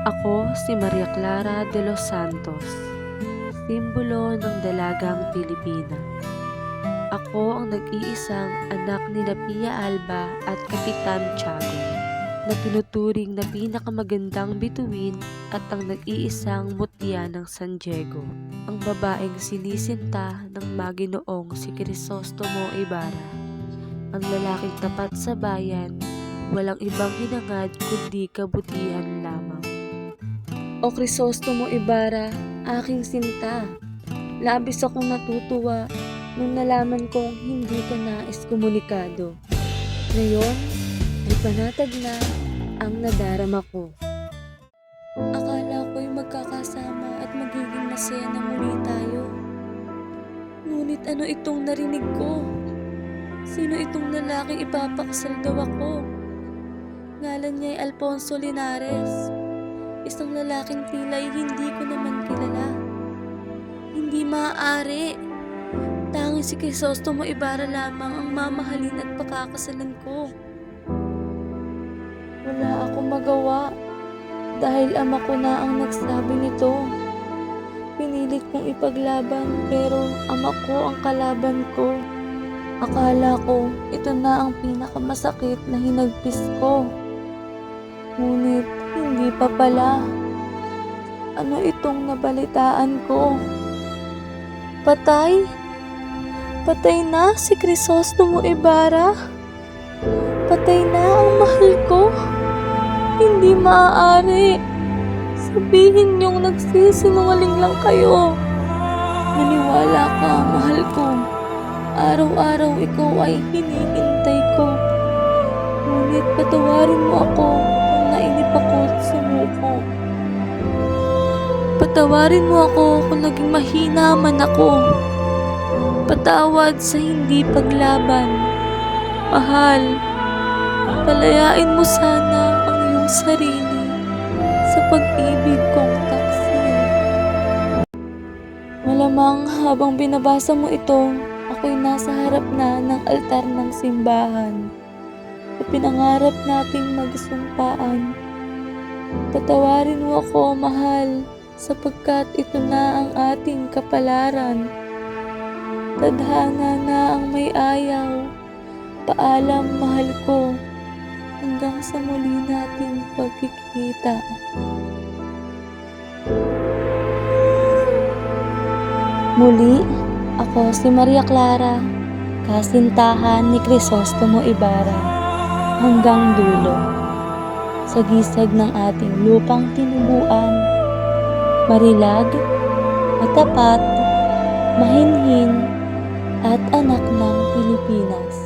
Ako si Maria Clara de los Santos, simbolo ng dalagang Pilipina. Ako ang nag-iisang anak ni Pia Alba at Kapitan Tiago, na tinuturing na pinakamagandang bituin at ang nag-iisang mutya ng San Diego, ang babaeng sinisinta ng Maginoong si Crisostomo Ibarra, ang lalaking tapat sa bayan, walang ibang hinangad kundi kabutihan lamang. O Crisostomo Ibarra, aking sinta, labis akong natutuwa nung nalaman kong hindi ka na ekskomunikado. Ngayon, ay panatag na ang nadarama ko. Akala ko'y magkakasama at magiging masaya na muli tayo. Ngunit ano itong narinig ko? Sino itong lalaking ipapakasal daw ako? Ngalan niya'y Alfonso Linares. Isang lalaking tila'y hindi ko naman kilala. Hindi maaari. Tanging si Crisostomo Ibarra lamang ang mamahalin at pakakasalan ko. Wala akong magawa dahil ama ko na ang nagsabi nito. Pinilit kong ipaglaban pero ama ko ang kalaban ko. Akala ko ito na ang pinakamasakit na hinagpis ko. Ngunit hindi pa pala. Ano itong nabalitaan ko? Patay? Patay na si Crisostomo Ibarra? Patay na ang mahal ko? Hindi maaari. Sabihin niyong nagsisinungaling lang kayo. Maniwala ka, mahal ko. Araw-araw ikaw ay hinihintay ko. Ngunit patawarin mo ako kung nainip ako at sumuko. Patawarin mo ako kung naging mahina man ako. Patawad sa hindi paglaban. Mahal, palayain mo sana ang iyong sarili sa pag-ibig kong taksil. Malamang habang binabasa mo ito, ako'y nasa harap na ng altar ng simbahan na pinangarap nating magsumpaan. Patawarin mo ako, mahal, sapagkat ito na ang ating kapalaran. Tadhana na ang may ayaw. Paalam, mahal ko, hanggang sa muli nating pagkikita. Muli, ako si Maria Clara, kasintahan ni Crisostomo Ibarra, hanggang dulo. Sa gisag ng ating lupang tinubuan, marilag, matapat, mahinhin, at anak ng Pilipinas.